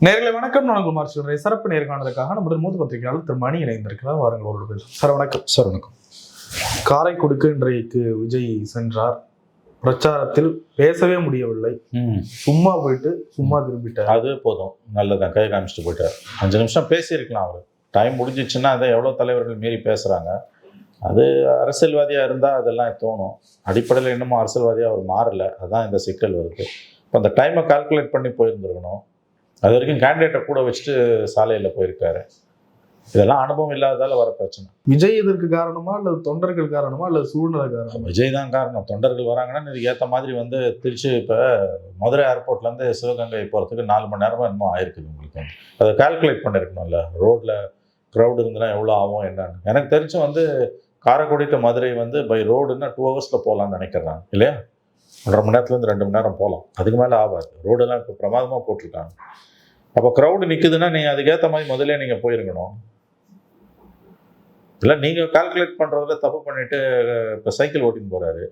நேர்களை வணக்கம். நான் குமார் சொல்றேன். சிறப்பு நேர்காணலுக்காக நம்முடைய மூத்த பத்திரிகையாளர் திரு மணி இணைந்திருக்கிறார். வாருங்கள் அவரோட பேசும். சார் வணக்கம். சார் வணக்கம். காரைக்குடிக்கு இன்றைக்கு விஜய் சென்றார். பிரச்சாரத்தில் பேசவே முடியவில்லை. சும்மா போயிட்டு சும்மா திரும்பிட்டார். அது போதும், நல்லதான். கை காமிச்சிட்டு போயிட்டார். 5 நிமிஷம் பேசியிருக்கலாம். அவர் டைம் முடிஞ்சிச்சுன்னா அதை எவ்வளோ தலைவர்கள் மீறி பேசுகிறாங்க. அது அரசியல்வாதியாக இருந்தால் அதெல்லாம் தோணும். அடிப்படையில் இன்னமும் அரசியல்வாதியாக அவர் மாறலை. அதுதான் இந்த சிக்கல் வருது. இப்போ அந்த டைமை கால்குலேட் பண்ணி போயிருந்துருக்கணும். அது வரைக்கும் கேண்டிடேட்டை கூட வச்சுட்டு சாலையில் போயிருக்காரு. இதெல்லாம் அனுபவம் இல்லாததால் வர பிரச்சனை. விஜய் இதற்கு காரணமா அல்லது தொண்டர்கள் காரணமா அல்லது சூழ்நிலை காரணமா? விஜய் தான் காரணம். தொண்டர்கள் வராங்கன்னா இதுக்கு ஏற்ற மாதிரி திருச்சி இப்போ மதுரை ஏர்போர்ட்லேருந்து சிவகங்கை போகிறதுக்கு 4 மணி நேரமாக இன்னும் ஆயிருக்குது. உங்களுக்கு அதை கால்குலேட் பண்ணியிருக்கணும்ல. ரோட்டில் க்ரௌடு இருந்ததுன்னா எவ்வளோ ஆகும் என்னன்னு. எனக்கு தெரிஞ்சு காரைக்குடி டு மதுரை பை ரோடுன்னா 2 ஹவர்ஸில் போகலான்னு நினைக்கிறாங்க இல்லையா? 1.5 மணி நேரத்துலேருந்து 2 மணி நேரம் போகலாம். அதுக்கு மேலே ஆகாது. ரோடெல்லாம் இப்போ பிரமாதமாக போட்டிருக்காங்க. அப்போ க்ரௌடு நிற்குதுன்னா நீங்கள் அதுக்கேற்ற மாதிரி முதல்ல நீங்கள் போயிருக்கணும். இல்லை நீங்கள் கால்குலேட் பண்ணுறதுல தப்பு பண்ணிவிட்டு இப்போ சைக்கிள் ஓட்டின்னு போகிறாரு.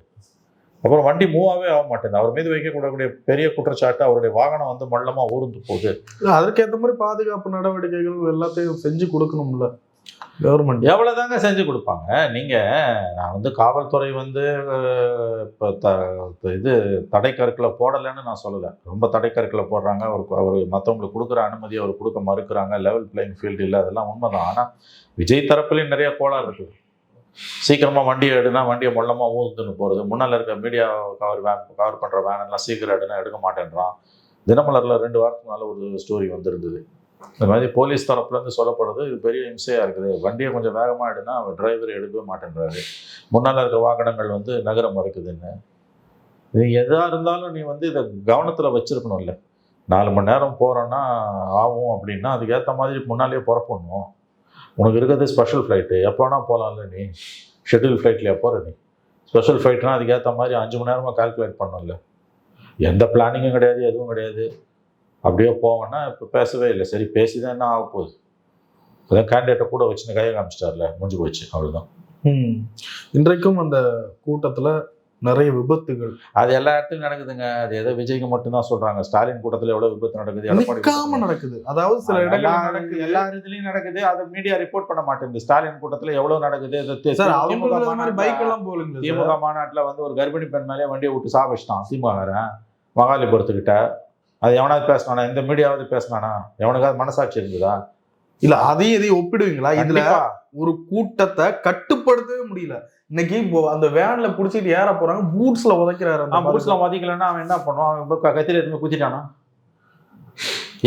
அப்புறம் வண்டி மூவாகவே ஆக மாட்டேங்குது. அவர் மீது வைக்கக்கூடக்கூடிய பெரிய குற்றச்சாட்டு அவருடைய வாகனம் மொல்லமாக ஊர்ந்து போகுது. அதற்கேற்ற மாதிரி பாதுகாப்பு நடவடிக்கைகள் எல்லாத்தையும் செஞ்சு கொடுக்கணும்ல கவர்மெண்ட். எவ்வளோதாங்க செஞ்சு கொடுப்பாங்க. நான் காவல்துறை இப்போ இது தடைக்கற்களை போடலைன்னு நான் சொல்லலை. ரொம்ப தடைக்கற்களை போடுறாங்க. அவர் மற்றவங்களுக்கு கொடுக்குற அனுமதி அவர் கொடுக்க மறுக்கிறாங்க. லெவல் பிளேயிங் ஃபீல்டு இல்லை, அதெல்லாம் உண்மைதான். ஆனால் விஜய் தரப்புலையும் நிறைய கோளாறு இருக்குது. சீக்கிரமாக வண்டியை எடுனா வண்டியை மொல்லமாக ஊந்துன்னு போகிறது. முன்னால் இருக்க மீடியா கவர் பண்ணுற வேனெல்லாம் சீக்கிரம் எடுக்க மாட்டேன்றான். தினமலரில் 2 வாரத்துக்கு மேலே ஒரு ஸ்டோரி வந்திருந்தது. இந்த மாதிரி போலீஸ் தரப்புலேருந்து சொல்லப்படுறது இது பெரிய இம்சையாக இருக்குது. வண்டியை கொஞ்சம் வேகமாக எடுனா அவர் டிரைவர் எடுக்கவே மாட்டேன்றாரு. முன்னால் இருக்க வாகனங்கள் நகர மறுக்குதுன்னு. இது எதாக இருந்தாலும் நீ இதை கவனத்தில் வச்சுருக்கணும்ல. 4 மணி நேரம் போகிறோன்னா ஆகும் அப்படின்னா அதுக்கேற்ற மாதிரி முன்னாலேயே புறப்படணும். உனக்கு இருக்கிறது ஸ்பெஷல் ஃப்ளைட்டு, எப்போனா போகலாம்ல. நீ ஷெட்யூல் ஃப்ளைட்லையா போகிற? நீ ஸ்பெஷல் ஃப்ளைட்னா அதுக்கேற்ற மாதிரி 5 மணி நேரமாக கால்குலேட் பண்ணல. எந்த பிளானிங்கும் கிடையாது, எதுவும் கிடையாது. அப்படியே போவேன்னா இப்போ பேசவே இல்லை. சரி பேசி தான் என்ன ஆக போகுது? அதான் கேண்டிடேட்டை கூட வச்சுன்னு கையை காமிச்சிட்டார்ல, முடிஞ்சு போச்சு, அவ்வளோதான். இன்றைக்கும் அந்த கூட்டத்தில் நிறைய விபத்துகள் அது எல்லா இடத்துலையும் நடக்குதுங்க. அது ஏதோ விஜய்க்கு மட்டும்தான் சொல்றாங்க. ஸ்டாலின் கூட்டத்தில் எவ்வளவு விபத்து நடக்குது, நடக்குது. அதாவது சில இடங்கள் நடக்குது, எல்லா இடத்துலையும் நடக்குது. அதை மீடியா ரிப்போர்ட் பண்ண மாட்டேங்குது. ஸ்டாலின் கூட்டத்தில் எவ்வளவு நடக்குது. திமுக மாநாட்டில் ஒரு கர்ப்பிணி பெண் மேலே வண்டியை விட்டு சாப்பிட்டான் திமுக மகாலிபுரத்துக்கிட்ட. அது எவனாவது பேசினானா? இந்த மீடியாவது பேசினானா? எவனுக்காவது மனசாட்சி இருந்ததா? இல்ல அதையும் ஒப்பிடுவீங்களா? இதுல ஒரு கூட்டத்தை கட்டுப்படுத்தவே முடியல. இன்னைக்கு அந்த வேன்ல புடிச்சிட்டு ஏற போறாங்க, பூட்ஸ்ல உதைக்கிறாரு. பூட்ஸ்ல உதைக்கலன்னா அவன் என்ன பண்ணுவான்? அவன் கத்திரில இருந்து குத்திட்டானா?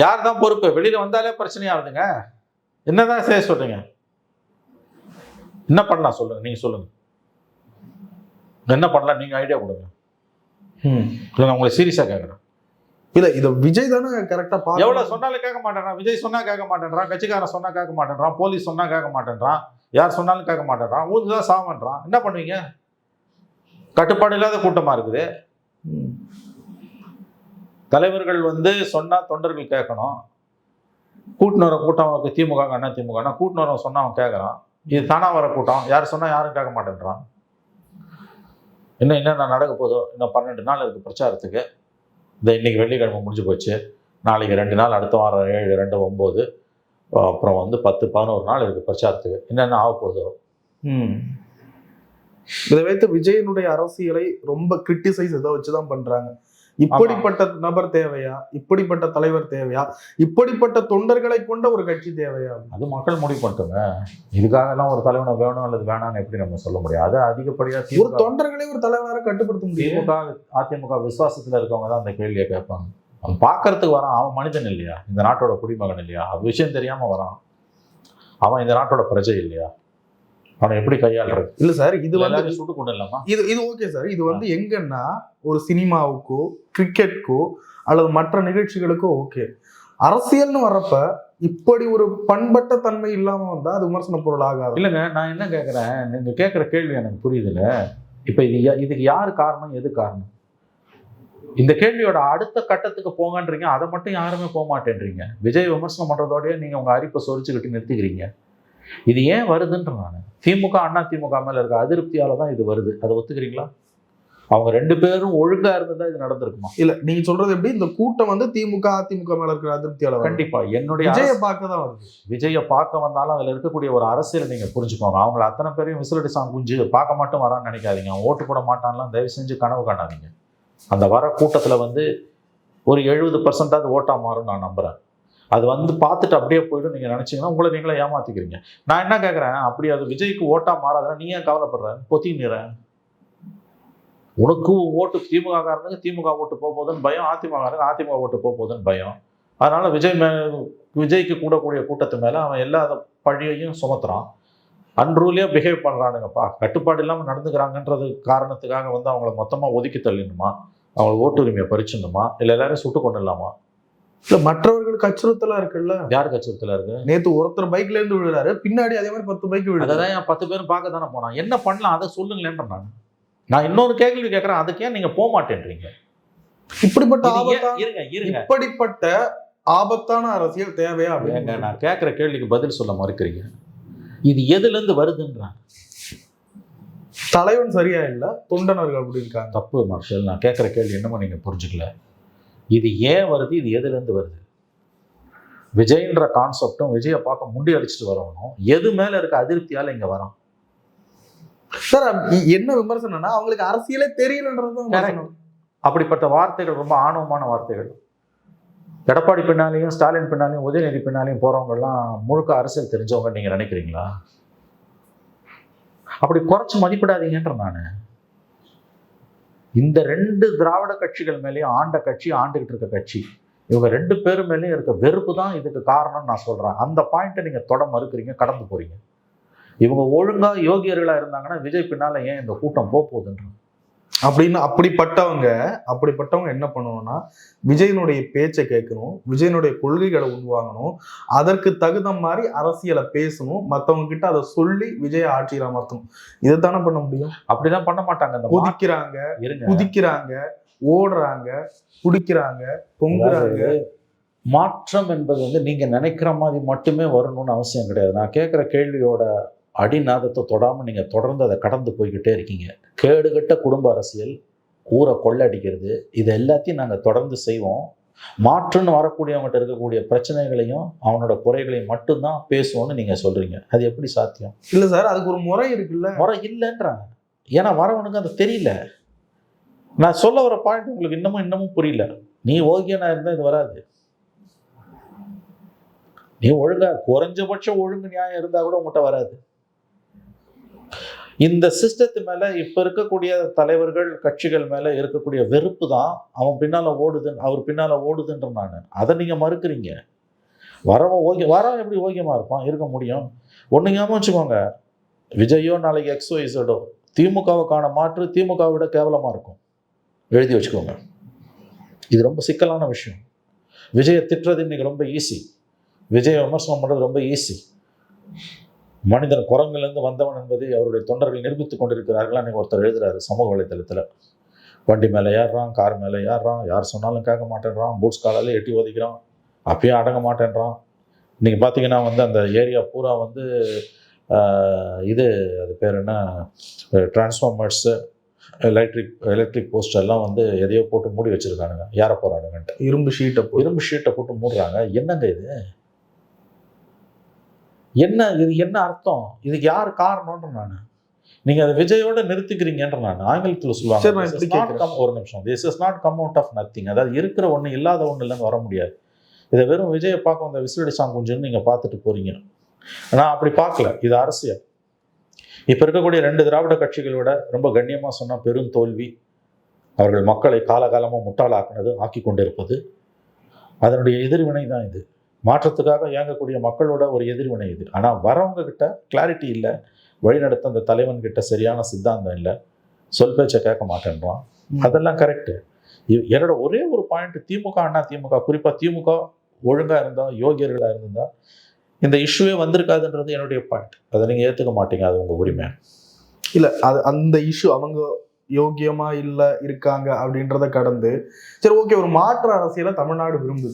யார் தான் பொறுப்பு? வெளியில வந்தாலே பிரச்சனையாகுதுங்க. என்னதான் செய்ய சொல்றீங்க? என்ன பண்ணலாம் சொல்லுங்க, நீங்க சொல்லுங்க. என்ன பண்ணலாம் நீங்க ஐடியா கொடுங்க. நான் உங்களை சீரியஸா கேட்கறேன். இல்ல இத விஜய் தானே கரெக்டா பாக்க. எவ்வளவு சொன்னாலும் கேட்க மாட்டேன்றான். விஜய் சொன்னா கேட்க மாட்டேன்றான், கட்சிக்காரன் சொன்னா கேட்க மாட்டேன்றான், போலீஸ் சொன்னா கேட்க மாட்டேன்றான், யார் சொன்னாலும் கேட்க மாட்டேன்றான், ஊதுதான் சாவன்றான். என்ன பண்ணுவீங்க? கட்டுப்பாடு இல்லாத கூட்டமா இருக்குது. தலைவர்கள் சொன்னா தொண்டர்கள் கேட்கணும். கூட்டின்னு வர கூட்டம் திமுக அண்ணா திமுக கூட்டின்னு வர சொன்னா அவன் கேட்கறான். இது தானா வர கூட்டம். யார் சொன்னா யாரும் கேட்க மாட்டேன்றான். என்னென்ன நடக்க போதோ? இன்னும் 12 நாள் இருக்கு பிரச்சாரத்துக்கு. இன்னைக்கு வெள்ளிக்கிழமை முடிஞ்சு போச்சு. நாளைக்கு 2 நாள், அடுத்த வாரம் 7, 2, 9, அப்புறம் 10, 11 நாள் இருக்கு பிரச்சாரத்துக்கு. என்னென்ன ஆக போதோ. இதை வைத்து விஜயனுடைய அரசியலை ரொம்ப கிரிட்டிசைஸ் இதை வச்சுதான் பண்றாங்க. இப்படிப்பட்ட நபர் தேவையா? இப்படிப்பட்ட தலைவர் தேவையா? இப்படிப்பட்ட தொண்டர்களை கொண்ட ஒரு கட்சி தேவையா? அது மக்கள் முடிவு பண்ணிட்டுங்க. இதுக்காக எல்லாம் ஒரு தலைவனை வேணும் அல்லது வேணான்னு எப்படி நம்ம சொல்ல முடியும்? அது அதிகப்படியா ஒரு தொண்டர்களை ஒரு தலைவராக கட்டுப்படுத்த முடியும். திமுக அதிமுக விசுவாசத்துல இருக்கவங்க தான் அந்த கேள்வியை கேட்பாங்க. அவன் பார்க்கறதுக்கு வரான். அவன் மனிதன் இல்லையா? இந்த நாட்டோட குடிமகன் இல்லையா? அது விஷயம் தெரியாம வரான். அவன் இந்த நாட்டோட பிரஜை இல்லையா? அவனை எப்படி கையாளுறது? இல்ல சார், இது சுட்டு கொண்டு இல்லாமா? இது ஓகே சார். இது எங்கன்னா ஒரு சினிமாவுக்கோ கிரிக்கெட்கோ அல்லது மற்ற நிகழ்ச்சிகளுக்கோ ஓகே. அரசியல்னு வர்றப்ப இப்படி ஒரு பண்பட்ட தன்மை இல்லாம வந்தா அது விமர்சன பொருள் ஆகாது. இல்லைங்க, நான் என்ன கேட்கறேன், நீங்க கேட்கிற கேள்வி எனக்கு புரியுதுல்ல. இப்ப இதுக்கு யாரு காரணம், எது காரணம்? இந்த கேள்வியோட அடுத்த கட்டத்துக்கு போங்கன்றீங்க. அதை மட்டும் யாருமே போக மாட்டேன்றீங்க. விஜய் விமர்சனம் பண்றதோடய நீங்க உங்க அரிப்பை சொரிச்சுக்கிட்டு நிறுத்திக்கிறீங்க. இது ஏன் வருதுன்ற நான் திமுக அண்ணா திமுக மேல இருக்க அதிருப்தியால தான் இது வருது. அதை ஒத்துக்கிறீங்களா? அவங்க 2 பேரும் ஒழுங்கா இருந்ததா இது நடந்திருக்குமா? இல்ல நீங்க சொல்றது எப்படி, இந்த கூட்டம் வந்து திமுக அதிமுக மேல இருக்கிற அதிருப்தியால வருது. கண்டிப்பா. என்னுடைய விஜய பார்க்க தான் வருது. விஜய பார்க்க வந்தாலும் அதுல இருக்கக்கூடிய ஒரு அரசியலை நீங்க புரிஞ்சுக்கோங்க. அவங்கள அத்தனை பேரையும் விசிலடி சாங் குஞ்சு பார்க்க மட்டும் வரான்னு நினைக்காதீங்க. அவன் ஓட்டு போட மாட்டான்லாம் தயவு செஞ்சு கனவு காணாதீங்க. அந்த வர கூட்டத்துல வந்து ஒரு 70% ஓட்டா மாறும் நான் நம்புறேன். அது வந்து பார்த்துட்டு அப்படியே போயிடும் நீங்க நினைச்சீங்கன்னா உங்களை நீங்களே ஏமாத்திக்கிறீங்க. நான் என்ன கேட்கறேன், அப்படி அது விஜய்க்கு ஓட்டா மாறாதுன்னா நீ ஏன் கவலைப்படுற? பொத்திக்கிற உனக்கு ஓட்டு திமுக காரனுக்கு திமுக ஓட்டு போகுதுன்னு பயம், அதிமுக அதிமுக ஓட்டு போகுதுன்னு பயம். அதனால விஜய்க்கு கூடக்கூடிய கூட்டத்து மேல அவன் எல்லா பழியையும் சுமத்துறான். அன்ரூலியா பிஹேவ் பண்றானுங்கப்பா, கட்டுப்பாடு இல்லாமல் நடந்துக்கிறாங்கன்றது காரணத்துக்காக வந்து அவங்கள மொத்தமா ஒதுக்கி தள்ளிடணுமா, அவங்களுக்கு ஓட்டுரிமையை பறிச்சிடணுமா, இல்லை எல்லாரும் சுட்டு கொண்டுலாமா? இல்ல மற்றவர்களுக்கு அச்சுறுத்தலா இருக்குல்ல. யாருக்கு அச்சுறுத்தலா இருக்கு? நேத்து ஒருத்தர் பைக்ல இருந்து விழுறாரு, பின்னாடி அதே மாதிரி 10 பைக் விழுது. அதான் 10 பேரும் பார்க்க தானே போனான். என்ன பண்ணலாம் அதை சொல்லுங்களேன். நான் இன்னொரு கேள்வி கேட்கறேன், அதுக்கு ஏன் நீங்க போக மாட்டேன்றீங்க? இப்படிப்பட்ட ஆபத்தான அரசியல் தேவையா அப்படின்னு நான் கேட்கிற கேள்விக்கு பதில் சொல்ல மறுக்கிறீங்க. இது எதுல இருந்து வருதுன்றான். தலைவன் சரியா இல்ல, தொண்டனர்கள் அப்படி இருக்காங்க. தப்பு மார்ஷல். நான் கேட்கிற கேள்வி என்னமோ நீங்க புரிஞ்சுக்கல. இது ஏன் வருது, இது எதுல இருந்து வருது? விஜய்ன்ற கான்செப்டும் விஜயை பார்க்க முண்டி அடிச்சுட்டு வரணும் எது மேல இருக்க அதிருப்தியால இங்க வரோம். சார் என்ன விமர்சனம்னா அவங்களுக்கு அரசியலே தெரியலன்றது. அப்படிப்பட்ட வார்த்தைகள் ரொம்ப ஆணவமான வார்த்தைகள். எடப்பாடி பின்னாலையும் ஸ்டாலின் பின்னாலையும் உதயநிதி பின்னாலையும் போறவங்க எல்லாம் முழுக்க அரசியல் தெரிஞ்சவங்க நீங்க நினைக்கிறீங்களா? அப்படி குறைச்சு மதிப்பிடாதீங்கன்ற நானு. இந்த 2 திராவிட கட்சிகள் மேலேயும் ஆண்ட கட்சி, ஆண்டுகிட்டு இருக்க கட்சி, இவங்க 2 பேரும் மேலேயும் இருக்க வெறுப்பு தான் இதுக்கு காரணம் நான் சொல்றேன். அந்த பாயிண்ட்டை நீங்க தொட மறுக்கிறீங்க, கடந்து போறீங்க. இவங்க ஒழுங்கா யோகியர்களா இருந்தாங்கன்னா விஜய் பின்னால ஏன் இந்த கூட்டம் போகுதுன்ற அப்படின்னு அப்படிப்பட்டவங்க என்ன பண்ணணும்னா விஜயனுடைய பேச்சை கேட்கணும், விஜயனுடைய கொள்கைகளை உள்வாங்கணும், அதற்கு தகுந்த மாதிரி அரசியலை பேசணும், மற்றவங்க கிட்ட அதை சொல்லி விஜய ஆட்சியில் அமர்த்தணும். இதுதானே பண்ண முடியும். அப்படிதான் பண்ண மாட்டாங்க. குதிக்கிறாங்க, ஓடுறாங்க, குடிக்கிறாங்க, பொங்குறாங்க. மாற்றம் என்பது வந்து நீங்க நினைக்கிற மாதிரி மட்டுமே வரணும்னு அவசியம் கிடையாது. நான் கேட்கிற கேள்வியோட அடிநாதத்தை தொடாமல் நீங்கள் தொடர்ந்து அதை கடந்து போய்கிட்டே இருக்கீங்க. கேடுகட்ட குடும்ப அரசியல், ஊரை கொள்ளடிக்கிறது, இது எல்லாத்தையும் நாங்கள் தொடர்ந்து செய்வோம். மாற்றுன்னு வரக்கூடியவங்ககிட்ட இருக்கக்கூடிய பிரச்சனைகளையும் அவனோட குறைகளையும் மட்டும்தான் பேசுவோம்னு நீங்கள் சொல்கிறீங்க. அது எப்படி சாத்தியம்? இல்லை சார், அதுக்கு ஒரு முறை இருக்குல்ல. முறை இல்லைன்றாங்க. ஏன்னா வரவனுக்கு அது தெரியல. நான் சொல்ல வர பாயிண்ட் உங்களுக்கு இன்னமும் புரியல. நீ ஓகேனா இருந்தால் இது வராது. நீ ஒழுங்கா குறைஞ்சபட்சம் ஒழுங்கு நியாயம் இருந்தால் கூட உங்கள்கிட்ட வராது. இந்த சிஸ்டத்து மேல இப்ப இருக்கக்கூடிய தலைவர்கள் கட்சிகள் மேல இருக்கக்கூடிய வெறுப்பு தான் அவர் பின்னால ஓடுதுன்ற நான். அதை நீங்க மறுக்கிறீங்க. வரவன் எப்படி ஓகேமா இருப்பான், இருக்க முடியும்? ஒண்ணு ஞாபகம் வச்சுக்கோங்க, விஜயோ நாளைக்கு XYZோ திமுகவுக்கான மாற்று திமுக விட கேவலமா இருக்கும். எழுதி வச்சுக்கோங்க. இது ரொம்ப சிக்கலான விஷயம். விஜயை திட்டுறது இன்னைக்கு ரொம்ப ஈஸி, விஜயை விமர்சனம் பண்றது ரொம்ப ஈஸி. மனிதன் குரங்கிலிருந்து வந்தவன் என்பதை அவருடைய தொண்டர்கள் நிரூபித்துக் கொண்டிருக்கிறார்கள். அன்னைக்கு ஒருத்தர் எழுதுறாரு சமூக வலைத்தளத்தில். வண்டி மேலே ஏறுறான், கார் மேலே ஏறுறான், யார் சொன்னாலும் கேட்க மாட்டேன்றான், பூட்ஸ் காலாலே எட்டி ஒதிக்கிறான், அப்பயும் அடங்க மாட்டேன்றான். இன்னைக்கு பார்த்தீங்கன்னா வந்து அந்த ஏரியா பூரா வந்து அது பேர் என்ன, டிரான்ஸ்ஃபார்மர்ஸு, எலக்ட்ரிக் போஸ்ட் எல்லாம் வந்து எதையோ போட்டு மூடி வச்சிருக்கானுங்க. யாரை போறானுங்கன்ட்டு இரும்பு ஷீட்டை போட்டு மூடுறாங்க. என்னங்க இது? இது என்ன அர்த்தம்? இதுக்கு யார் காரணம்ன்ற நான். நீங்க அதை விஜயோட நிறுத்திக்கிறீங்கன்ற நான். ஆங்கிலத்தில் சொல்லுவாங்க, ஒரு நிமிஷம், this is not come out of nothing. அதாவது இருக்கிற ஒன்று இல்லாத ஒன்று இல்லைன்னு வர முடியாது. இதை வெறும் விஜயை பார்க்க வந்த விசிலடி சாங் குஞ்சுன்னு நீங்க பார்த்துட்டு போறீங்க. நான் அப்படி பார்க்கல. இது அரசியல். இப்ப இருக்கக்கூடிய 2 திராவிட கட்சிகளோட ரொம்ப கண்ணியமா சொன்னா பெரும் தோல்வி. அவர்கள் மக்களை காலகாலமாக முட்டாளாக்குனது, ஆக்கி கொண்டிருப்பது, அதனுடைய எதிர்வினை தான் இது. மாற்றத்துக்காக இயங்கக்கூடிய மக்களோட ஒரு எதிர்வினை இது. ஆனால் வரவங்க கிட்ட கிளாரிட்டி இல்லை, வழிநடத்த அந்த தலைவன் கிட்ட சரியான சித்தாந்தம் இல்லை, சொல் பேச்சை கேட்க மாட்டேன்றான். அதெல்லாம் கரெக்டு. என்னோட ஒரே ஒரு பாயிண்ட், திமுக குறிப்பாக திமுக ஒழுங்கா இருந்தா, யோகியர்களா இருந்தா இந்த இஷ்யூவே வந்திருக்காதுன்றது என்னுடைய பாயிண்ட். அதை நீங்க ஏத்துக்க மாட்டீங்க, அது உங்க உரிமை. இல்லை, அது அந்த இஷ்யூ அவங்க யோக்கியமா இல்லை இருக்காங்க அப்படின்றத கடந்து, சரி ஓகே, ஒரு மாற்று அரசியலை தமிழ்நாடு விரும்புது,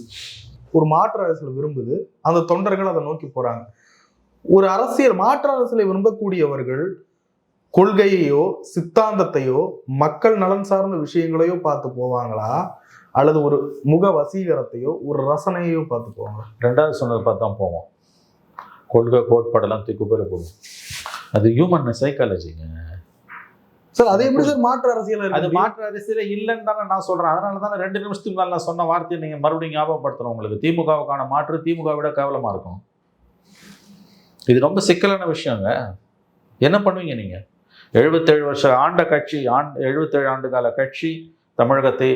அந்த தொண்டர்கள் அதை நோக்கி போறாங்க. ஒரு மாற்று அரசியலை விரும்பக்கூடியவர்கள் கொள்கையையோ சித்தாந்தத்தையோ மக்கள் நலன் சார்ந்த விஷயங்களையோ பார்த்து போவாங்களா, அல்லது ஒரு முக வசீகரத்தையோ ஒரு ரசனையோ பார்த்து போவாங்களா? ரெண்டாவது சொன்னதை பார்த்து தான் போவோம். கொள்கை கோட்பாடெல்லாம் தூக்கி பேர போகும். அது ஹியூமன் சைக்காலஜிங்க சார். அது எப்படி சார் மாற்று அரசியல்? அது மாற்று அரசியல இல்லைன்னு தானே நான் சொல்றேன். அதனால தானே 2 நிமிஷத்துக்கு முன்னாடி நான் சொன்ன வார்த்தையை நீங்க மறுபடியும் ஞாபகப்படுத்தணும். உங்களுக்கு திமுகவுக்கான மாற்று திமுக விட கேவலமா இருக்கும். இது ரொம்ப சிக்கலான விஷயங்க. என்ன பண்ணுவீங்க நீங்க? 77 வருஷம் ஆண்ட கட்சி, 77 ஆண்டு கால கட்சி, தமிழகத்தை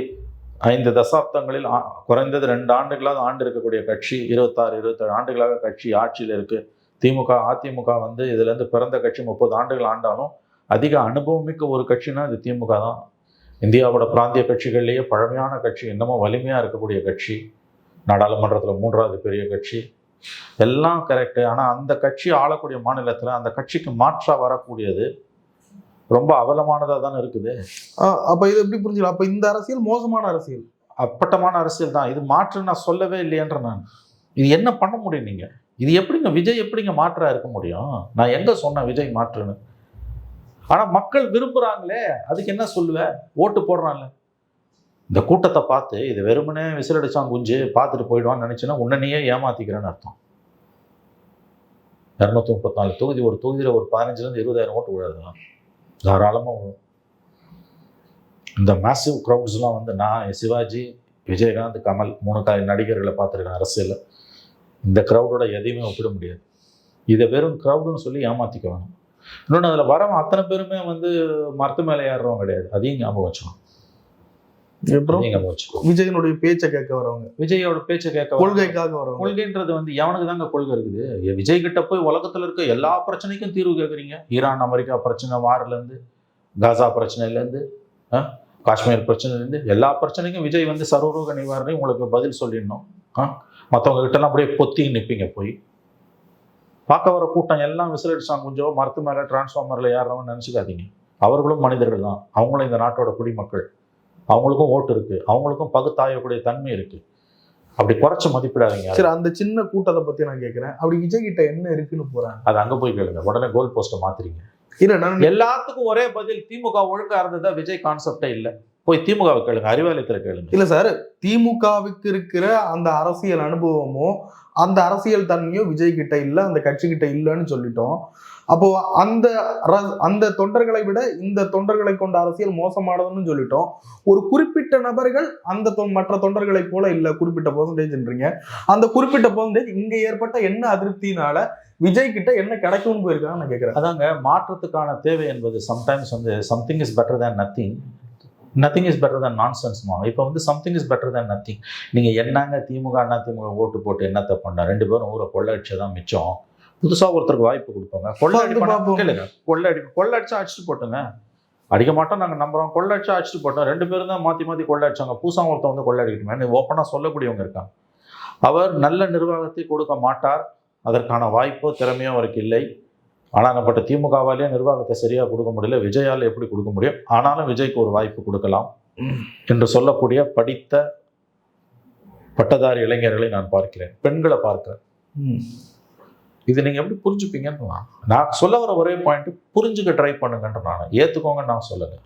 5 தசாப்தங்களில் குறைந்தது 2 ஆண்டுகளாவது ஆண்டு இருக்கக்கூடிய கட்சி, 26 27 ஆண்டுகளாக கட்சி ஆட்சியில் இருக்கு. திமுக அதிமுக வந்து இதுல இருந்து பிறந்த கட்சி 30 ஆண்டுகள் ஆண்டாலும் அதிக அனுபவம் மிக்க ஒரு கட்சினா இது திமுக தான். இந்தியாவோட பிராந்திய கட்சிகள்லேயே பழமையான கட்சி, இன்னமும் வலிமையா இருக்கக்கூடிய கட்சி, நாடாளுமன்றத்தில் 3வது பெரிய கட்சி, எல்லாம் கரெக்டு. ஆனா அந்த கட்சி ஆளக்கூடிய மாநிலத்துல அந்த கட்சிக்கு மாற்றா வரக்கூடியது ரொம்ப அவலமானதா தானே இருக்குது. அப்ப இது எப்படி புரிஞ்சுக்கலாம்? அப்ப இந்த அரசியல் மோசமான அரசியல், அப்பட்டமான அரசியல் தான் இது. மாற்று நான் சொல்லவே இல்லையன்ற நான். இது என்ன பண்ண முடியும் நீங்க? இது எப்படிங்க விஜய் எப்படிங்க மாற்றா இருக்க முடியும்? நான் எங்க சொன்னேன் விஜய் மாற்றுன்னு? ஆனா மக்கள் விரும்புறாங்களே, அதுக்கு என்ன சொல்லுவேன்? ஓட்டு போடுறாங்க. இந்த கூட்டத்தை பார்த்து இது வெறுமனே விசிலடிச்சான் குஞ்சு பார்த்துட்டு போயிடுவான்னு நினைச்சுன்னா உன்னையே ஏமாத்திக்கிறேன்னு அர்த்தம். 234 தொகுதி, ஒரு தொகுதியில் ஒரு 15,000 20,000 ஓட்டு விழாதுலாம் தாராளமாக விழும். இந்த மேசிவ் க்ரௌட்ஸ்லாம் வந்து நான் சிவாஜி, விஜயகாந்த், கமல் 3 நடிகர்களை பார்த்துருக்கேன் அரசியலில். இந்த க்ரௌடோட எதையுமே ஒப்பிட முடியாது. இதை வெறும் க்ரௌடுன்னு சொல்லி ஏமாற்றிக்க வேணும். இன்னொன்று, அதில் வரவன் அத்தனை பேருமே வந்து மரத்து மேலே ஏறுறவங்க கிடையாது. அதையும் ஞாபகம் வச்சுக்கணும். விஜயனுடைய பேச்சை கேட்க வரவங்க, விஜயோட பேச்சை கேட்க, கொள்கைக்காக வரவங்க. கொள்கைன்றது வந்து எவனுக்கு தாங்க கொள்கை இருக்குது? விஜய் கிட்ட போய் உலகத்துல இருக்க எல்லா பிரச்சனைக்கும் தீர்வு கேட்குறீங்க. ஈரான் அமெரிக்கா பிரச்சனை, வாரிலேருந்து காசா பிரச்சனையிலேருந்து காஷ்மீர் பிரச்சனையிலேருந்து எல்லா பிரச்சனைக்கும் விஜய் வந்து சர்வரோக நிவாரணை உங்களுக்கு பதில் சொல்லிடணும். மற்றவங்க கிட்டலாம் அப்படியே பொத்தி நிற்பீங்க. போய் பார்க்க வர கூட்டம் எல்லாம் விசிலடிச்சாங்க கொஞ்சம் மரத்து மேலே டிரான்ஸ்ஃபார்மரில் ஏறவன்னு நினச்சிக்காதீங்க. அவர்களும் மனிதர்கள் தான். அவங்களும் இந்த நாட்டோட குடிமக்கள். அவங்களுக்கும் ஓட்டு இருக்கு, அவங்களுக்கும் பகுத்தாயக்கூடிய தன்மை இருக்கு. அப்படி குறைச்சு மதிப்பிடாதீங்க. சரி, அந்த சின்ன கூட்டத்தை பத்தி நான் கேட்கிறேன். அப்படி விஜய் கிட்ட என்ன இருக்குன்னு போறாங்க, அது அங்க போய் கேளுங்க. உடனே கோல் போஸ்ட்டை மாத்துறீங்க. இல்ல நான் எல்லாத்துக்கும் ஒரே பதில் திமுக ஒழுங்கா இருந்ததா? விஜய் கான்செப்டே இல்லை. போய் திமுகவை கேளுங்க, அறிவாலயத்தில் கேளுங்க. இல்ல சார், திமுகவுக்கு இருக்கிற அந்த அரசியல் அனுபவமோ அந்த அரசியல் தன்மையோ விஜய் கிட்ட இல்ல, அந்த கட்சி கிட்ட இல்லைன்னு சொல்லிட்டோம். அப்போ அந்த தொண்டர்களை விட இந்த தொண்டர்களை கொண்ட அரசியல் மோசமானதுன்னு சொல்லிட்டோம். ஒரு குறிப்பிட்ட நபர்கள் அந்த மற்ற தொண்டர்களை போல இல்ல, குறிப்பிட்ட பெர்சன்டேஜ்ன்றீங்க. அந்த குறிப்பிட்ட பெர்சன்டேஜ் இங்க ஏற்பட்ட என்ன அதிருப்தினால விஜய் கிட்ட என்ன கிடைக்கும்னு போயிருக்காங்க நான் கேட்கிறேன். அதாங்க மாற்றத்துக்கான தேவை என்பது சம்டைம்ஸ் வந்து something is better than nothing, nothing is better than நான்சென்ஸ்மா. இப்போ வந்து something is better than nothing. நீங்கள் என்னங்க திமுக அண்ணா திமுக ஓட்டு போட்டு என்னத்தை பண்ண? 2 பேரும் ஊரை கொள்ளடிச்சதான் மிச்சம். புதுசாக ஒருத்தருக்கு வாய்ப்பு கொடுப்போங்க. கொள்ளடிச்சா அடிச்சுட்டு போட்டுங்க. அடிக்க மாட்டோம் நாங்கள் நம்புறோம். கொள்ளடிச்சா அடிச்சுட்டு போட்டோம். 2 பேரும் தான் மாற்றி மாற்றி கொள்ளடிச்சாங்க. புதுசாக ஒருத்தர் வந்து கொள்ளடிக்கணுமே ஓப்பனாக சொல்லக்கூடியவங்க இருக்காங்க. அவர் நல்ல நிர்வாகத்தை கொடுக்க மாட்டார். அதற்கான வாய்ப்போ திறமையோ அவருக்கு இல்லை. ஆனாங்கப்பட்ட திமுகவாலேயே நிர்வாகத்தை சரியாக கொடுக்க முடியல. விஜயால் எப்படி கொடுக்க முடியும்? ஆனாலும் விஜய்க்கு ஒரு வாய்ப்பு கொடுக்கலாம் என்று சொல்லக்கூடிய படித்த பட்டதாரி இளைஞர்களை நான் பார்க்கிறேன், பெண்களை பார்க்கிறேன். இது நீங்க எப்படி புரிஞ்சுப்பீங்கன்னு நான் சொல்ல வர ஒரே பாயிண்ட், புரிஞ்சுக்க ட்ரை பண்ணுங்கன்ற. நான் ஏத்துக்கோங்கன்னு நான் சொல்லலை.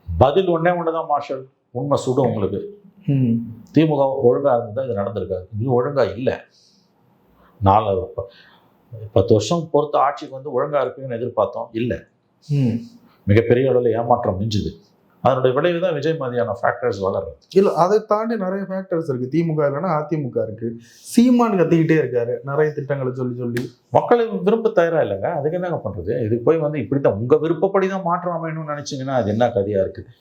பதில் ஒண்ணுதான் மார்ஷல். உண்மை சுடும் உங்களுக்கு. திமுக ஒழுங்கா இருந்ததா இது நடந்திருக்காது. இது ஒழுங்கா இல்லை. 10 வருஷம் பொறுத்த ஆட்சிக்கு வந்து ஒழுங்கா இருப்பீங்கன்னு எதிர்பார்த்தோம், இல்லை. மிகப்பெரிய அளவில் ஏமாற்றம் மிஞ்சுது. அதனுடைய விளைவு தான் விஜய் மாதிரியான ஃபேக்டர்ஸ் வளர்றது. இல்லை, அதை தாண்டி நிறைய ஃபேக்டர்ஸ் இருக்கு. திமுக இல்லைன்னா அதிமுக இருக்கு. சீமான் கத்திக்கிட்டே இருக்காரு நிறைய திட்டங்களை சொல்லி சொல்லி. மக்களை விரும்ப தயாரா இல்லைங்க. அதுக்கு என்னங்க பண்றது? இதுக்கு போய் வந்து இப்படித்தான் உங்க விருப்பப்படி தான் மாற்றம் அமையணும்னு நினைச்சீங்கன்னா அது என்ன கதையா இருக்குது?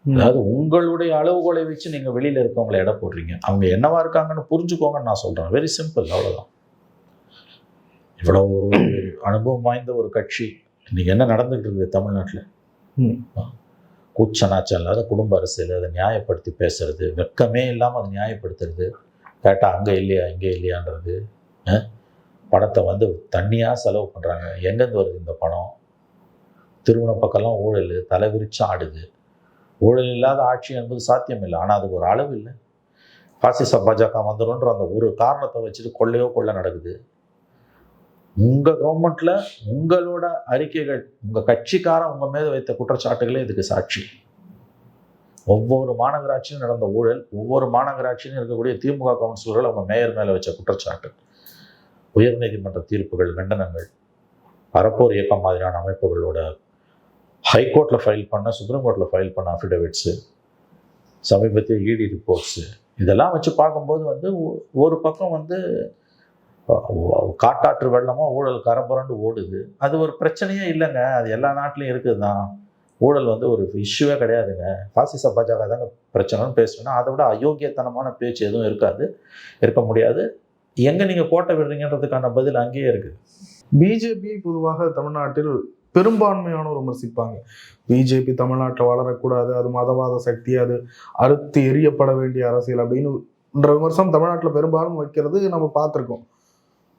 அதாவது உங்களுடைய அளவுகோலை வச்சு நீங்க வெளியில இருக்கவங்களை எடை போடுறீங்க. அவங்க என்னவா இருக்காங்கன்னு புரிஞ்சுக்கோங்கன்னு நான் சொல்றேன். வெரி சிம்பிள், அவ்வளவுதான். இவ்வளவு அனுபவம் வாய்ந்த ஒரு கட்சி இன்னைக்கு என்ன நடந்துகிட்டு இருக்குது தமிழ்நாட்டில்? கூச்சநாச்சம் இல்லாத குடும்ப அரசியல், அதை நியாயப்படுத்தி பேசுறது, வெக்கமே இல்லாமல் அதை நியாயப்படுத்துறது, கேட்டால் அங்கே இல்லையா இங்கே இல்லையான்றது. பணத்தை வந்து தண்ணியாக செலவு பண்ணுறாங்க. எங்கேருந்து வருது இந்த பணம்? திருமண பக்கம்லாம் ஊழல் தலை விரிச்சு ஆடுது. ஊழல் இல்லாத ஆட்சி என்பது சாத்தியம் இல்லை. ஆனால் அதுக்கு ஒரு அளவு இல்லை. பாசிச பாஜக வந்துடும்ன்ற அந்த ஒரு காரணத்தை வச்சுட்டு கொள்ளையோ கொள்ளை நடக்குது. உங்க கவர்மெண்ட்ல உங்களோட அறிக்கைகள், உங்க கட்சிக்காரன் உங்க மீது வைத்த குற்றச்சாட்டுகளே இதுக்கு சாட்சி. ஒவ்வொரு மாநகராட்சியும் நடந்த ஊழல், ஒவ்வொரு மாநகராட்சியும் இருக்கக்கூடிய திமுக கவுன்சிலர்கள் அவங்க மேயர் மேல வச்ச குற்றச்சாட்டு, உயர்நீதிமன்ற தீர்ப்புகள், கண்டனங்கள், அறப்போர் இயக்கம் மாதிரியான அமைப்புகளோட ஹைகோர்ட்ல ஃபைல் பண்ண, சுப்ரீம் கோர்ட்ல ஃபைல் பண்ண அஃபிடவிட்ஸு, சமீபத்திய இடி ரிப்போர்ட்ஸு, இதெல்லாம் வச்சு பார்க்கும்போது வந்து ஒரு பக்கம் வந்து காட்டாற்று வெள்ளமா ஊழல் கரபுரண்டு ஓடுது. அது ஒரு பிரச்சனையே இல்லைங்க, அது எல்லா நாட்டிலையும் இருக்குது தான். ஊழல் வந்து ஒரு இஷ்யூவே கிடையாதுங்க, பாசிச பாஜக தாங்க பிரச்சனைன்னு பேசுனா அதை விட அயோக்கியத்தனமான பேச்சு எதுவும் இருக்க முடியாது. எங்கே நீங்கள் கோட்டை விடுறீங்கன்றதுக்கான பதில் அங்கேயே இருக்குது. பிஜேபி பொதுவாக தமிழ்நாட்டில் பெரும்பான்மையானோர் விமர்சிப்பாங்க. பிஜேபி தமிழ்நாட்டில் வளரக்கூடாது, அது மதவாத சக்தி, அது அறுத்து எரியப்பட வேண்டிய அரசியல் அப்படின்னு விமர்சனம் தமிழ்நாட்டில் பெரும்பாலும் வைக்கிறது நம்ம பார்த்துருக்கோம்.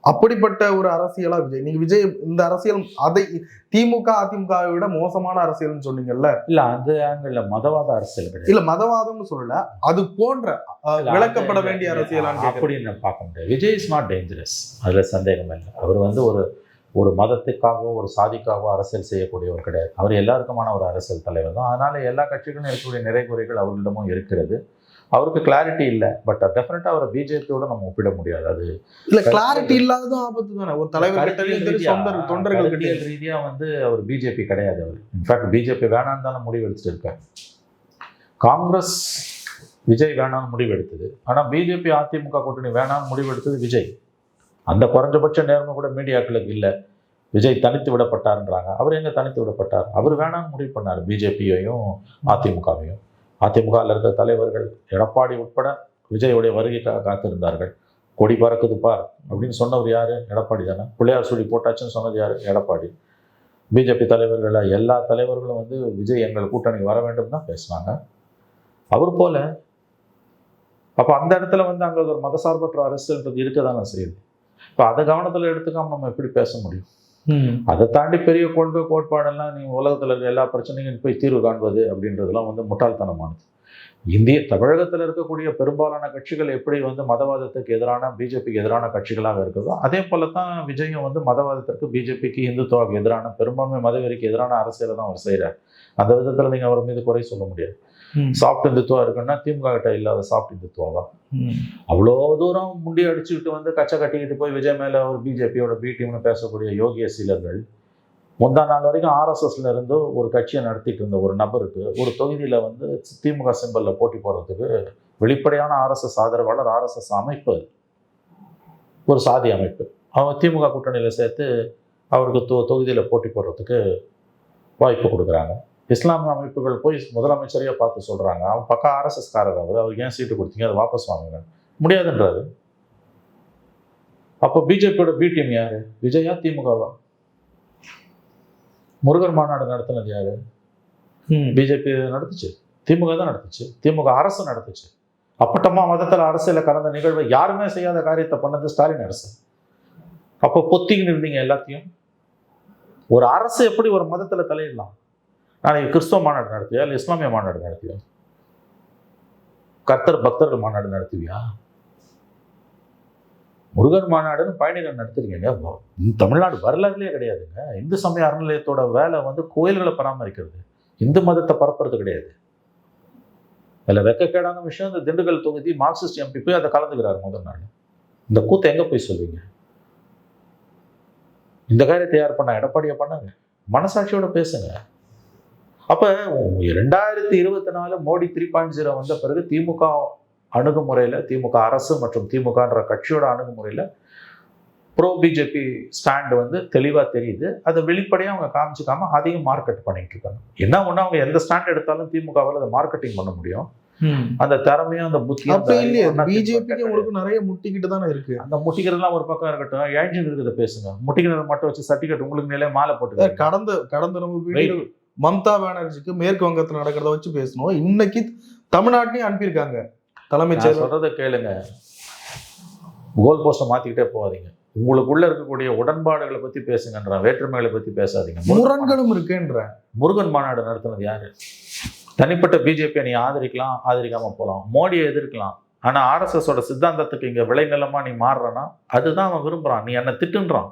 அப்படிப்பட்ட ஒரு அரசியலா விஜய், நீங்க விஜய் இந்த அரசியல் அதை திமுக அதிமுகவை விட மோசமான அரசியல்னு சொன்னீங்கல்ல? இல்ல, அந்த ஆங்கிள் மதவாத அரசியல் கிடையாது. இல்ல, மதவாதம்னு சொல்லல, அது போன்ற விளக்கப்பட வேண்டிய அரசியல் அப்படின்னு பார்க்க முடியாது. விஜய் இஸ் நாட் டேஞ்சரஸ், அதுல சந்தேகம் இல்லை. அவர் வந்து ஒரு மதத்துக்காகவோ ஒரு சாதிக்காகவோ அரசியல் செய்யக்கூடியவர் கிடையாது. அவர் எல்லாருக்குமான ஒரு அரசியல் தலைவர் தான். அதனால எல்லா கட்சிகளும் இருக்கக்கூடிய நிறை குறைகள் அவர்களிடமும் இருக்கிறது. அவருக்கு கிளாரிட்டி இல்லை, பட் டெஃபினட்டா அவரை பிஜேபியோட நம்ம ஒப்பிட முடியாது. அது இல்ல, கிளாரிட்டி இல்லாததும் ஆபத்து தானே. ஒரு தலைவர் தொண்டர்கள் ரீதியா வந்து அவர் பிஜேபி கிடையாது. அவர் இன்ஃபேக்ட் பிஜேபி வேணான்னு தானே முடிவு எடுத்துட்டு இருக்காரு. காங்கிரஸ் விஜய் வேணான்னு முடிவு எடுத்தது, ஆனா பிஜேபி அதிமுக கூட்டணி வேணான்னு முடிவு எடுத்தது விஜய். அந்த குறைஞ்சபட்ச நேர்மை கூட மீடியாக்களுக்கு இல்லை. விஜய் தனித்து விடப்பட்டார்ன்றாங்க. அவர் எங்க தனித்து விடப்பட்டார்? அவர் வேணான்னு முடிவு பண்ணார் பிஜேபியையும் அதிமுகவையும். அதிமுகவில் இருக்கிற தலைவர்கள் எடப்பாடி உட்பட விஜயோடைய வருகைக்காக காத்திருந்தார்கள். கொடி பறக்குது பார் அப்படின்னு சொன்னவர் யாரு? எடப்பாடி தானே. பிள்ளையார் சொல்லி போட்டாச்சுன்னு சொன்னது யாரு? எடப்பாடி. பிஜேபி தலைவர்கள் எல்லா தலைவர்களும் வந்து விஜய் எங்கள் கூட்டணிக்கு வர வேண்டும் தான் பேசினாங்க. அவர் போல அப்போ அந்த இடத்துல வந்து அங்கே ஒரு மதசார்பற்ற அரசியல்ன்றது இருக்க தானே செய்யுது. இப்போ அதை கவனத்தில் எடுத்துக்காம நம்ம எப்படி பேச முடியும்? அதை தாண்டி பெரிய கொள்கை கோட்பாடெல்லாம் நீங்கள் உலகத்தில் இருக்க எல்லா பிரச்சனையும் போய் தீர்வு காண்பது அப்படின்றதுலாம் வந்து முட்டாள்தனமானது. தமிழகத்தில் இருக்கக்கூடிய பெரும்பாலான கட்சிகள் எப்படி வந்து மதவாதத்துக்கு எதிரான, பிஜேபிக்கு எதிரான கட்சிகளாக இருக்குதோ அதே போல தான் விஜயும் வந்து மதவாதத்திற்கு, பிஜேபிக்கு, இந்துத்துவாவுக்கு எதிரான, பெரும்பான்மை மதவெறிக்கு எதிரான அரசியலை தான் அவர் செய்கிறார். அந்த விதத்தில் நீங்கள் அவர் மீது குறை சொல்ல முடியாது. சாஃப்ட் இந்துத்துவா இருக்குன்னா திமுக கிட்ட இல்லாத சாஃப்ட் இந்துத்துவாவா? அவ்வளோ தூரம் முண்டி அடிச்சுக்கிட்டு வந்து கச்சை கட்டிக்கிட்டு போய் விஜய் மேல ஒரு பிஜேபியோட பி டீம்னு பேசக்கூடிய யோகிய சீலர்கள் முந்தா நாள் வரைக்கும் ஆர்எஸ்எஸ்ல இருந்து ஒரு கட்சியை நடத்திட்டு இருந்த ஒரு நபருக்கு ஒரு தொகுதியில வந்து திமுக சிம்பல்ல போட்டி போடுறதுக்கு வெளிப்படையான ஆர்எஸ்எஸ் ஆதரவாளர், ஆர்எஸ்எஸ் அமைப்பு, ஒரு சாதி அமைப்பு, அவங்க திமுக கூட்டணியில சேர்த்து அவருக்கு தொகுதியில போட்டி போடுறதுக்கு வாய்ப்பு கொடுக்குறாங்க. இஸ்லாமிய அமைப்புகள் போய் முதலமைச்சரையே பார்த்து சொல்றாங்க, அவன் பக்கா ஆர்எஸ்எஸ் காரர், அவருக்கு ஏன் சீட்டு கொடுத்தீங்க, அதை வாபஸ் வாங்குங்க, முடியாதுன்றாரு. அப்போ பிஜேபியோட பி டீம் யாரு? விஜயா திமுகவா? முருகர் மாநாடு நடத்தினது யாரு? பிஜேபி நடத்துச்சு, திமுக தான் நடத்துச்சு, திமுக அரசு நடத்துச்சு. அப்பட்டமா மதத்தில் அரசியல கலந்த நிகழ்வை யாருமே செய்யாத காரியத்தை பண்ணது ஸ்டாலின் அரசு. அப்போ பொத்திக்கின்னு இருந்தீங்க எல்லாத்தையும். ஒரு அரசு எப்படி ஒரு மதத்தில் தலையிடலாம்? நாளைக்கு கிறிஸ்தவ மாநாடு நடத்துவியா, இல்லை இஸ்லாமிய மாநாடு நடத்துவியா? கர்த்தர் பக்தர்கள் மாநாடு நடத்துவியா? முருகன் மாநாடுன்னு பயணிகள் நடத்துறீங்க. தமிழ்நாடு வரலாறுலேயே கிடையாதுங்க. இந்து சமய அறநிலையத்தோட வேலை வந்து கோயில்களை பராமரிக்கிறது, இந்து மதத்தை பரப்புறது கிடையாது. அதில் வெக்கக்கேடான விஷயம், இந்த திண்டுக்கல் தொகுதி மார்க்சிஸ்ட் எம்பி போய் அதை கலந்துக்கிறாரு முதல் நாள். இந்த கூத்தை எங்கே போய் சொல்வீங்க? இந்த காரியத்தை யார் பண்ணா? எடப்பாடியை பண்ணாங்க. மனசாட்சியோட பேசுங்க. அப்போ 2024 மோடி 3.0 வந்த பிறகு திமுக அணுகுமுறையில், திமுக அரசு மற்றும் திமுகன்ற கட்சியோட அணுகுமுறையில் ப்ரோ பிஜேபி ஸ்டாண்டு வந்து தெளிவாக தெரியுது. அதை வெளிப்படையாக அவங்க காமிச்சிக்காம அதையும் மார்க்கெட் பண்ணிட்டு இருக்காங்க. என்ன ஒன்று, அவங்க எந்த ஸ்டாண்ட் எடுத்தாலும் திமுகவால் அதை மார்க்கெட்டிங் பண்ண முடியும். அந்த திறமையும் அந்த புத்தியும் பிஜேபிக்கு உங்களுக்கு நிறைய முட்டிக்கிட்டு தானே இருக்கு. அந்த முட்டிக்கிறதுலாம் ஒரு பக்கம் இருக்கட்டும், ஏஜென்ட் இருக்கிறத பேசுங்க. முட்டிக்கிறத மட்டும் வச்சு சர்டிஃபிகேட் உங்களுக்கு நிலையை மாலை போட்டு கடந்த நம்ம மம்தா பானர்ஜிக்கு மேற்கு வங்கத்தில் நடக்கிறத வச்சு பேசணும். இன்னைக்கு தமிழ்நாட்டிலையும் அனுப்பியிருக்காங்க தலைமைச் செயலர். சொல்றதை கேளுங்க, கோல் போஸ்ட்டை மாத்திக்கிட்டே போகாதீங்க. உங்களுக்குள்ள இருக்கக்கூடிய உடன்பாடுகளை பத்தி பேசுங்கன்ற, வேற்றுமைகளை பத்தி பேசாதீங்க. முரண்களும் இருக்குன்ற. முருகன் மாநாடு நடத்தினது யாரு? தனிப்பட்ட பிஜேபியை நீ ஆதரிக்கலாம், ஆதரிக்காம போகலாம், மோடியை எதிர்க்கலாம். ஆனா ஆர்எஸ்எஸோட சித்தாந்தத்துக்கு இங்க விளைநிலமா நீ மாறுறனா அதுதான் அவன் விரும்புறான். நீ என்ன திட்டுன்றான்.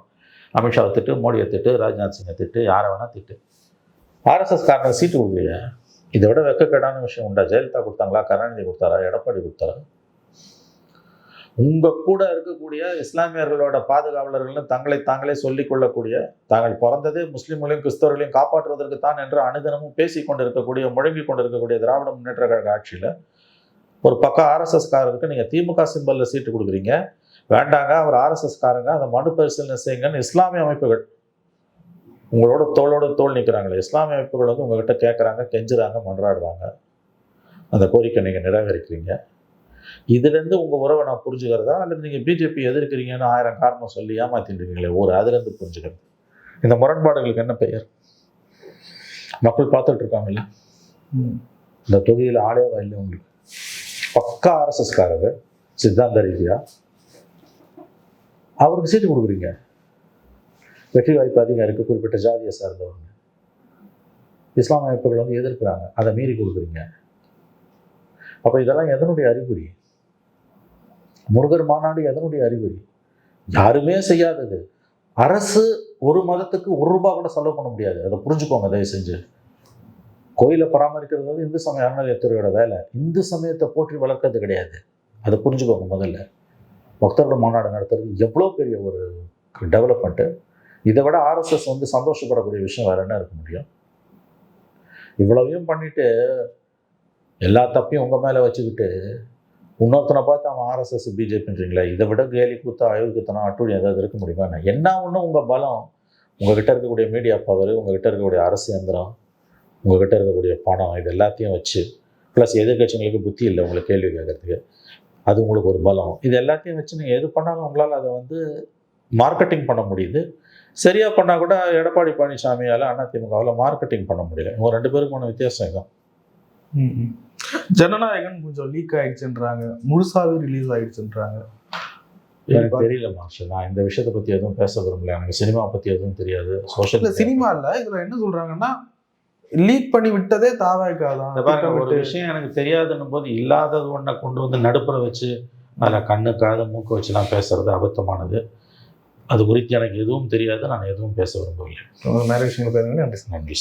அமித்ஷாவை திட்டு, மோடியை திட்டு, ராஜ்நாத் சிங்கை திட்டு, யாரை வேணா திட்டு. ஆர்எஸ்எஸ் காரனை சீட்டு கொடுக்குறீங்க. இதை விட வெக்கக்கேடான விஷயம் உண்டா? ஜெயலலிதா கொடுத்தாங்களா? கருணாநிதி கொடுத்தாரா? எடப்பாடி கொடுத்தாரா? உங்க கூட இருக்கக்கூடிய இஸ்லாமியர்களோட பாதுகாவலர்கள்னு தங்களை தாங்களே சொல்லிக் கொள்ளக்கூடிய, தாங்கள் பிறந்ததே முஸ்லிம்களையும் கிறிஸ்தவர்களையும் காப்பாற்றுவதற்கு தான் என்று அனுதினமும் பேசிக் கொண்டிருக்கக்கூடிய, முழங்கிக் கொண்டிருக்கக்கூடிய திராவிட முன்னேற்ற கழக ஆட்சியில ஒரு பக்கம் ஆர்எஸ்எஸ் காரருக்கு நீங்க திமுக சிம்பல்ல சீட்டு கொடுக்குறீங்க. வேண்டாங்க, அவர் ஆர்எஸ்எஸ் காரங்க, அதை மனு பரிசீலனை செய்யுங்கன்னு இஸ்லாமிய அமைப்புகள் உங்களோட தோளோட தோல் நிற்கிறாங்களே, இஸ்லாமிய அமைப்புகள் வந்து உங்ககிட்ட கேட்குறாங்க, கெஞ்சுறாங்க, மன்றாடுறாங்க. அந்த கோரிக்கை நீங்க நிராகரிக்கிறீங்க. இதுலேருந்து உங்கள் உறவை நான் புரிஞ்சுக்கிறதா, அல்லது நீங்கள் பிஜேபி எதிர்க்கிறீங்கன்னு 1000 காரணம் சொல்லி ஏமாத்தின்றீங்களே, அதுலேருந்து புரிஞ்சுக்கிறது. இந்த முரண்பாடுகளுக்கு என்ன பெயர்? மக்கள் பார்த்துட்டு இருக்காங்கல்ல. இந்த தொகுதியில் ஆளேவா இல்லை உங்களுக்கு. பக்கா ஆர்எஸ்எஸ்காரர் சித்தாந்த ரீதியா அவருக்கு சீட்டு கொடுக்குறீங்க. வெற்றி வாய்ப்பு அதிகம் இருக்குது குறிப்பிட்ட ஜாதியை சார்ந்தவங்க. இஸ்லாமிய அமைப்புகள் வந்து எதிர்க்கிறாங்க, அதை மீறி கொடுக்குறீங்க. அப்போ இதெல்லாம் எதனுடைய அறிகுறி? முருகர் மாநாடு எதனுடைய அறிகுறி? யாருமே செய்யாதது. அரசு ஒரு மதத்துக்கு ₹1 கூட செலவு பண்ண முடியாது. அதை புரிஞ்சுக்கோங்க தயவு செஞ்சு. கோயிலை பராமரிக்கிறது வந்து இந்து சமய அறநிலையத்துறையோட வேலை. இந்து சமயத்தை போற்றி வளர்க்கறது கிடையாது. அதை புரிஞ்சுக்கோங்க முதல்ல. பக்தர்கள் மாநாடு நடத்துறது எவ்வளோ பெரிய ஒரு டெவலப்மெண்ட்டு. இதை விட ஆர்எஸ்எஸ் வந்து சந்தோஷப்படக்கூடிய விஷயம் வேற என்ன இருக்க முடியும்? இவ்வளவையும் பண்ணிட்டு எல்லா தப்பையும் உங்கள் மேலே வச்சுக்கிட்டு இன்னொருத்தனை பார்த்து அவன் ஆர்எஸ்எஸ் பிஜேபின்றீங்களே, இதை விட கேலி கூத்தா அயோக்கியத்தனம் அட்டூழியம் ஏதாவது இருக்க முடியுமா? என்ன ஒன்றும் உங்கள் பலம், உங்ககிட்ட இருக்கக்கூடிய மீடியா பவர், உங்ககிட்ட இருக்கக்கூடிய அரசு இயந்திரம், உங்ககிட்ட இருக்கக்கூடிய பணம், இது எல்லாத்தையும் வச்சு ப்ளஸ் எதிர்கட்சிகளுக்கு புத்தி இல்லை உங்களுக்கு கேள்வி கேட்கறதுக்கு, அது உங்களுக்கு ஒரு பலம். இது எல்லாத்தையும் வச்சு நீங்கள் எது பண்ணாலும் உங்களால் அதை வந்து மார்க்கெட்டிங் பண்ண முடியுது. சரியாக பண்ணால் கூட எடப்பாடி பழனிசாமியால் அதிமுகவில் மார்க்கெட்டிங் பண்ண முடியல. இவங்க 2 பேருக்குமான வித்தியாசம் தான். ஜனநாயகன் கொஞ்சம் லீக் ஆயிடுச்சுன்றாங்க, முழுசாவே ரிலீஸ் ஆயிடுச்சுன்றாங்க. எனக்கு தெரியல மாஸ்டர், நான் இந்த விஷயத்தை பற்றி எதுவும் பேச விரும்பல. எனக்கு சினிமா பற்றி எதுவும் தெரியாது. சோஷியல் சினிமா இல்லை, இதில் என்ன சொல்றாங்கன்னா லீக் பண்ணி விட்டதே தாவாய்க்காதான். ஒரு விஷயம் எனக்கு தெரியாதுன்னும் போது இல்லாதது ஒன்றை கொண்டு வந்து நடுப்புற வச்சு அதில் கண்ணு காது மூக்கு வச்சுலாம் பேசுறது அபத்தமானது. அது குறித்து எனக்கு எதுவும் தெரியாது. நான் எதுவும் பேச விரும்பவில்லை. நிறைய விஷயங்கள் பேசுங்க. நன்றி.